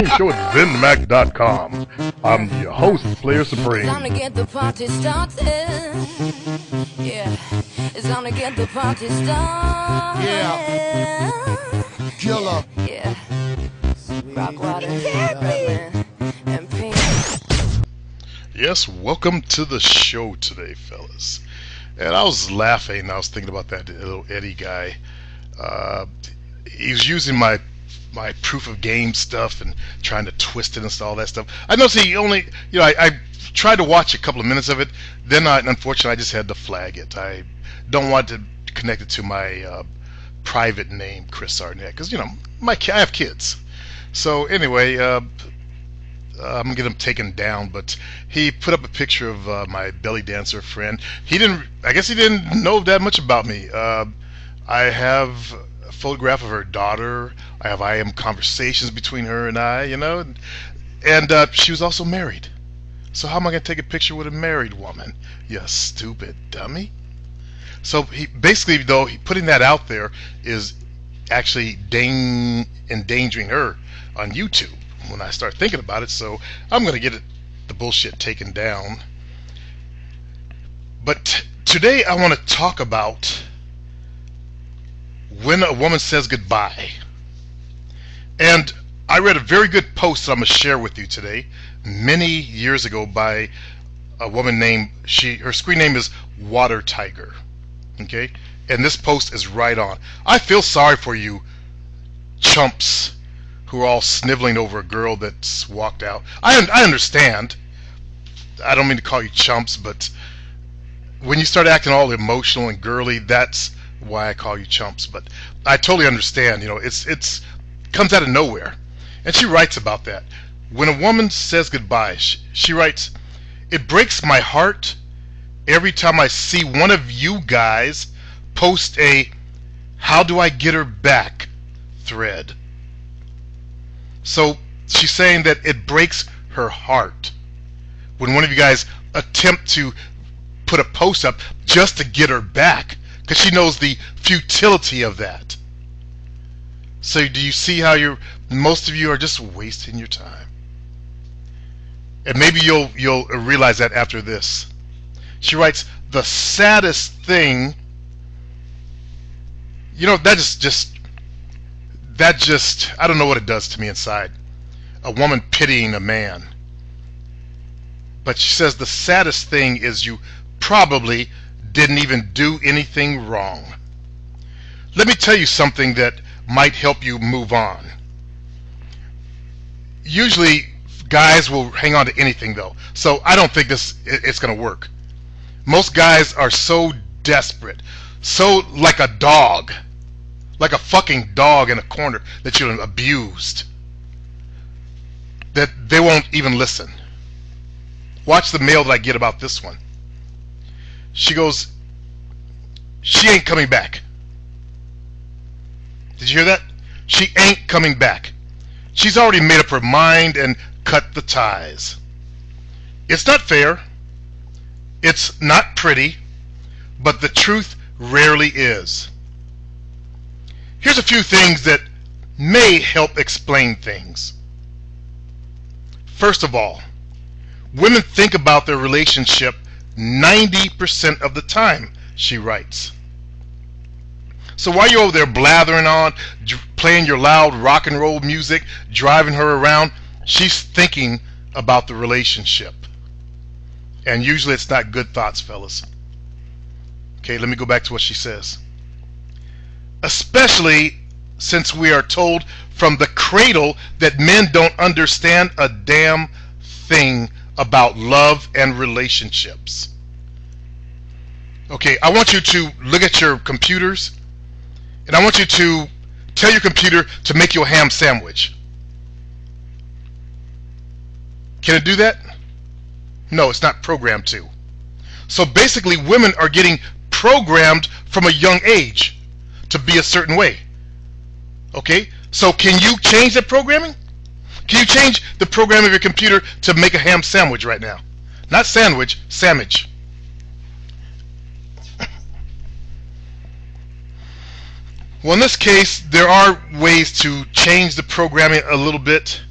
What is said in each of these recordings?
Supreme Show at ZenMac.com. I'm your host, Player Supreme. It's time to get the party started. Yeah, it's time to get the party started. Yeah. Killer. Yeah. Rockwater, Birdman, and Pink. Yes, welcome to the show today, fellas. And I was laughing. I was thinking about that little Eddie guy. He was using my proof of game stuff and trying to twist it and all that stuff. I noticed he only, I tried to watch a couple of minutes of it. Then, unfortunately, I just had to flag it. I don't want to connect it to my private name, Chris Arnett, because I have kids. So anyway, I'm gonna get him taken down. But he put up a picture of my belly dancer friend. I guess he didn't know that much about me. I have a photograph of her daughter. I have IM conversations between her and I, and she was also married. So how am I gonna take a picture with a married woman? You stupid dummy. So he basically, though, putting that out there is actually endangering her on YouTube when I start thinking about it. So I'm gonna get the bullshit taken down. But today I want to talk about when a woman says goodbye. And I read a very good post that I'm going to share with you today, many years ago, by a woman named, her screen name is Water Tiger. Okay? And this post is right on. I feel sorry for you chumps who are all sniveling over a girl that's walked out. I understand. I don't mean to call you chumps, but when you start acting all emotional and girly, that's why I call you chumps. But I totally understand. It's comes out of nowhere. And she writes about that. When a woman says goodbye, she writes, "It breaks my heart every time I see one of you guys post a 'How do I get her back' thread." So she's saying that it breaks her heart when one of you guys attempt to put a post up just to get her back, because she knows the futility of that. So do you see how most of you are just wasting your time? And maybe you'll realize that after this. She writes, "The saddest thing, that just I don't know what it does to me inside. A woman pitying a man." But she says the saddest thing is you probably didn't even do anything wrong. Let me tell you something that might help you move on. Usually guys will hang on to anything, though, so I don't think it's gonna work. Most guys are so desperate, so like a dog, like a fucking dog in a corner that you're abused, that they won't even listen. Watch the mail that I get about this one. She goes, "She ain't coming back." Did you hear that? She ain't coming back. She's already made up her mind and cut the ties. It's not fair. It's not pretty, but the truth rarely is. Here's a few things that may help explain things. First of all, women think about their relationship 90% of the time, she writes. So while you're over there blathering on, playing your loud rock and roll music, driving her around, she's thinking about the relationship. And usually it's not good thoughts, fellas. Okay, let me go back to what she says. "Especially since we are told from the cradle that men don't understand a damn thing about love and relationships." Okay, I want you to look at your computers, and I want you to tell your computer to make you a ham sandwich. Can it do that? No, it's not programmed to. So basically, women are getting programmed from a young age to be a certain way. Okay? So can you change that programming? Can you change the program of your computer to make a ham sandwich right now? Not sandwich, sandwich. Well, in this case, there are ways to change the programming a little bit,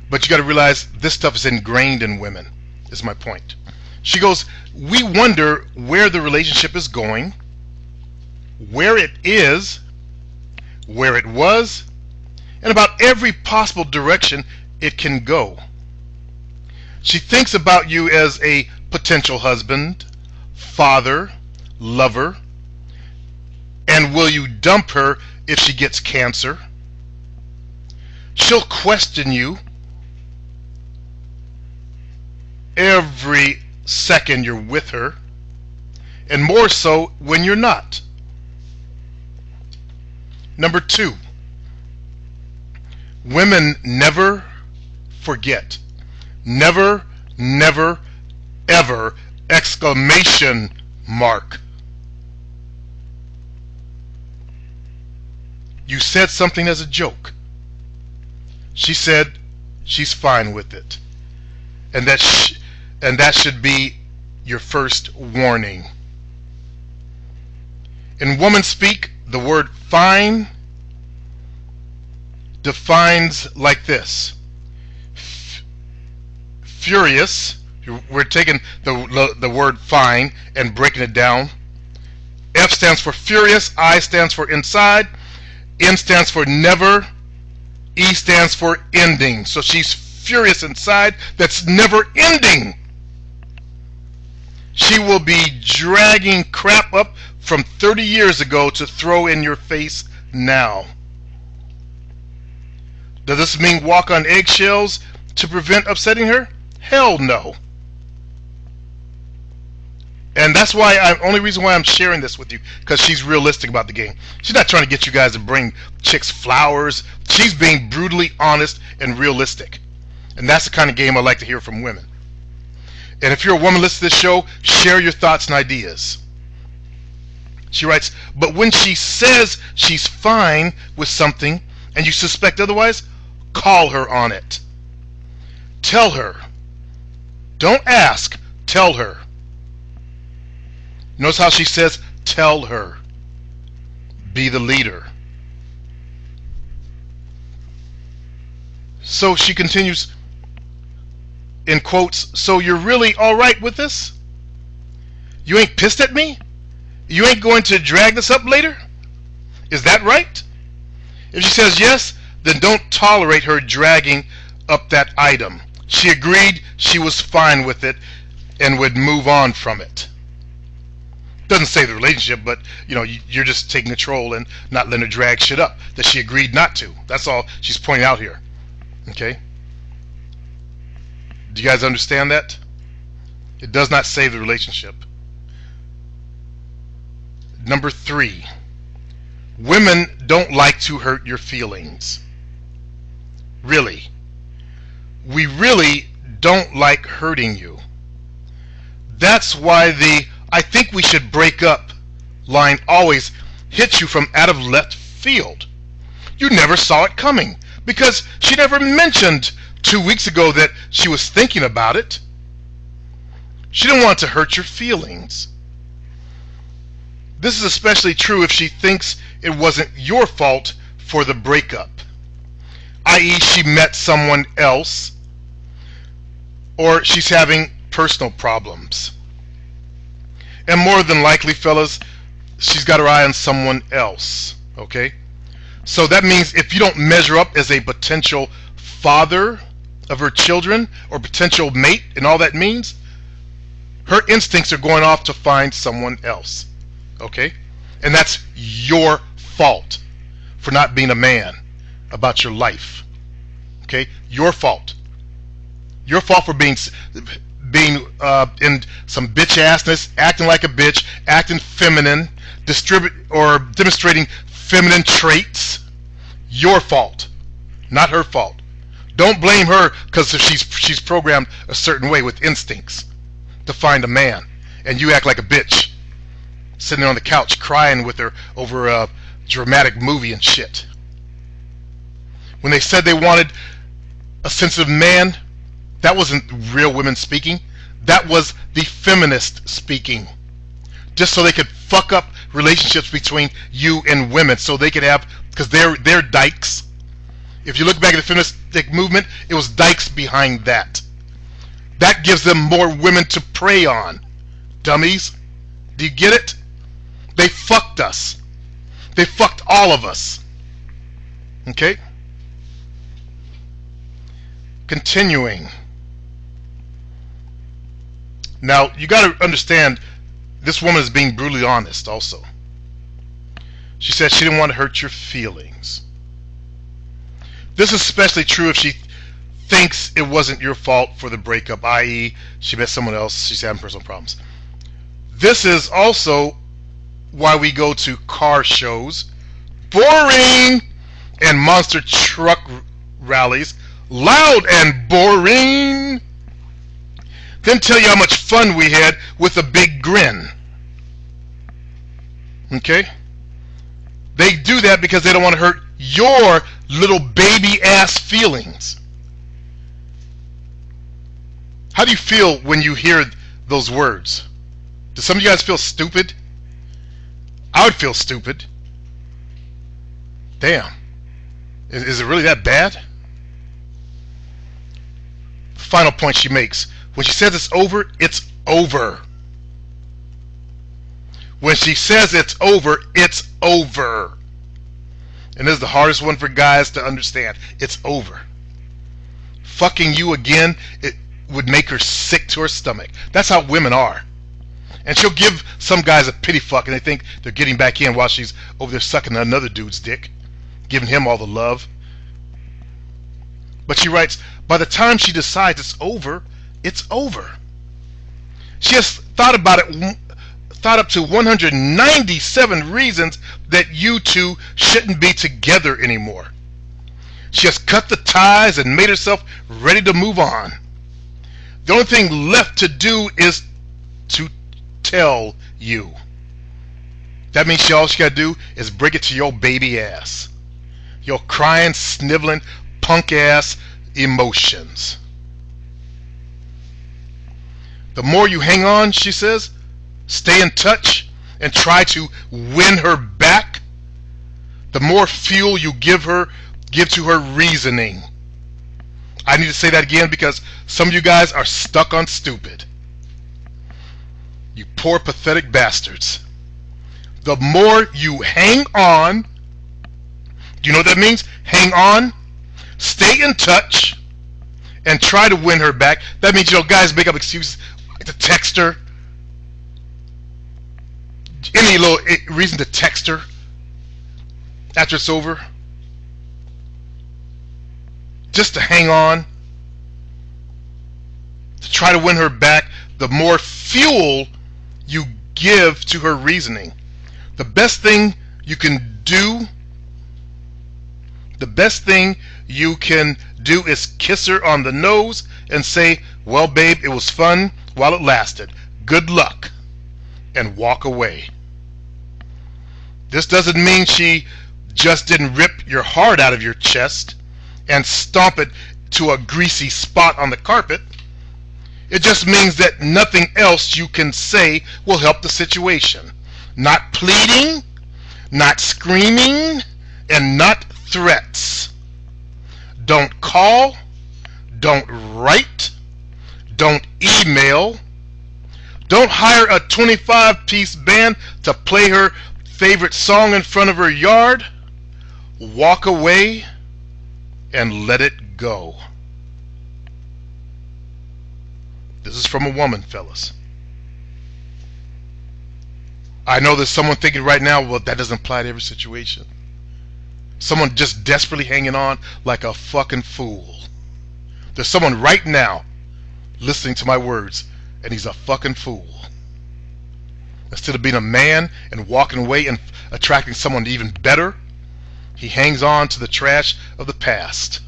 But you got to realize this stuff is ingrained in women, is my point. She goes, we wonder where the relationship is going, where it is, where it was, and about every possible direction it can go. She thinks about you as a potential husband, father, lover, and will you dump her if she gets cancer? She'll question you every second you're with her, and more so when you're not. Number 2, women never forget. Never, never, ever, exclamation mark. You said something as a joke. She said she's fine with it. And that should be your first warning. In woman speak, the word fine defines like this. Furious, we're taking the word fine and breaking it down. F stands for furious, I stands for inside, N stands for never, E stands for ending. So she's furious inside, that's never ending. She will be dragging crap up from 30 years ago to throw in your face now. Does this mean walk on eggshells to prevent upsetting her? Hell no. And that's why only reason why I'm sharing this with you, because she's realistic about the game. She's not trying to get you guys to bring chicks flowers. She's being brutally honest and realistic. And that's the kind of game I like to hear from women. And if you're a woman listening to this show, share your thoughts and ideas. She writes, but when she says she's fine with something and you suspect otherwise, call her on it. Tell her. Don't ask, tell her. Notice how she says, tell her. Be the leader. So she continues, in quotes, so you're really alright with this? You ain't pissed at me? You ain't going to drag this up later? Is that right? If she says yes, then don't tolerate her dragging up that item. She agreed she was fine with it and would move on from it. Doesn't say the relationship, but you're just taking control and not letting her drag shit up that she agreed not to. That's all she's pointing out here. Okay? Do you guys understand that? It does not save the relationship. Number 3, women don't like to hurt your feelings. Really. We really don't like hurting you. That's why the I think we should break up line always hits you from out of left field. You never saw it coming because she never mentioned 2 weeks ago that she was thinking about it. She didn't want to hurt your feelings. This is especially true if she thinks it wasn't your fault for the breakup, i.e. she met someone else or she's having personal problems. And more than likely, fellas, she's got her eye on someone else, okay? So that means if you don't measure up as a potential father of her children or potential mate and all that means, her instincts are going off to find someone else, okay? And that's your fault for not being a man about your life, okay? Your fault. Your fault for being in some bitch assness, acting like a bitch, acting feminine, demonstrating feminine traits. Your fault, not her fault. Don't blame her because she's programmed a certain way with instincts to find a man, and you act like a bitch, sitting on the couch crying with her over a dramatic movie and shit. When they said they wanted a sensitive man, that wasn't real women speaking. That was the feminist speaking. Just so they could fuck up relationships between you and women, so they could have, because they're dykes. If you look back at the feministic movement, it was dykes behind that. That gives them more women to prey on. Dummies. Do you get it? They fucked us. They fucked all of us. Okay? Continuing. Now, you got to understand, this woman is being brutally honest also. She said she didn't want to hurt your feelings. This is especially true if she thinks it wasn't your fault for the breakup, i.e., she met someone else, she's having personal problems. This is also why we go to car shows, boring, and monster truck rallies, loud and boring, then tell you how much fun we had with a big grin. Okay? They do that because they don't want to hurt your little baby ass feelings. How do you feel when you hear those words? Do some of you guys feel stupid? I would feel stupid. Damn. Is it really that bad? Final point she makes. When she says it's over, it's over. When she says it's over, it's over. And this is the hardest one for guys to understand. It's over. Fucking you again, it would make her sick to her stomach. That's how women are. And she'll give some guys a pity fuck and they think they're getting back in while she's over there sucking another dude's dick, giving him all the love. But she writes, by the time she decides it's over, it's over. She has thought about it, thought up to 197 reasons that you two shouldn't be together anymore. She has cut the ties and made herself ready to move on. The only thing left to do is to tell you. That means all she gotta do is bring it to your baby ass. Your crying, sniveling, punk ass emotions. The more you hang on, she says, stay in touch and try to win her back, the more fuel you give to her reasoning. I need to say that again because some of you guys are stuck on stupid. You poor pathetic bastards. The more you hang on, do you know what that means? Hang on, stay in touch, and try to win her back. That means, guys make up excuses to text her. Any little reason to text her after it's over. Just to hang on. To try to win her back. The more fuel you give to her reasoning. The best thing you can do is kiss her on the nose and say, well, babe, it was fun while it lasted. Good luck. And walk away. This doesn't mean she just didn't rip your heart out of your chest and stomp it to a greasy spot on the carpet. It just means that nothing else you can say will help the situation. Not pleading, not screaming, and not threats. Don't call, don't write, don't email, don't hire a 25-piece band to play her favorite song in front of her yard. Walk away and let it go. This is from a woman, fellas. I know there's someone thinking right now, well, that doesn't apply to every situation. Someone just desperately hanging on like a fucking fool. There's someone right now listening to my words, and he's a fucking fool. Instead of being a man and walking away and attracting someone even better, he hangs on to the trash of the past.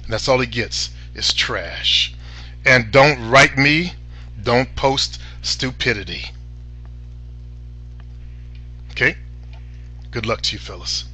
And that's all he gets is trash. And don't write me, don't post stupidity. Okay? Good luck to you, fellas.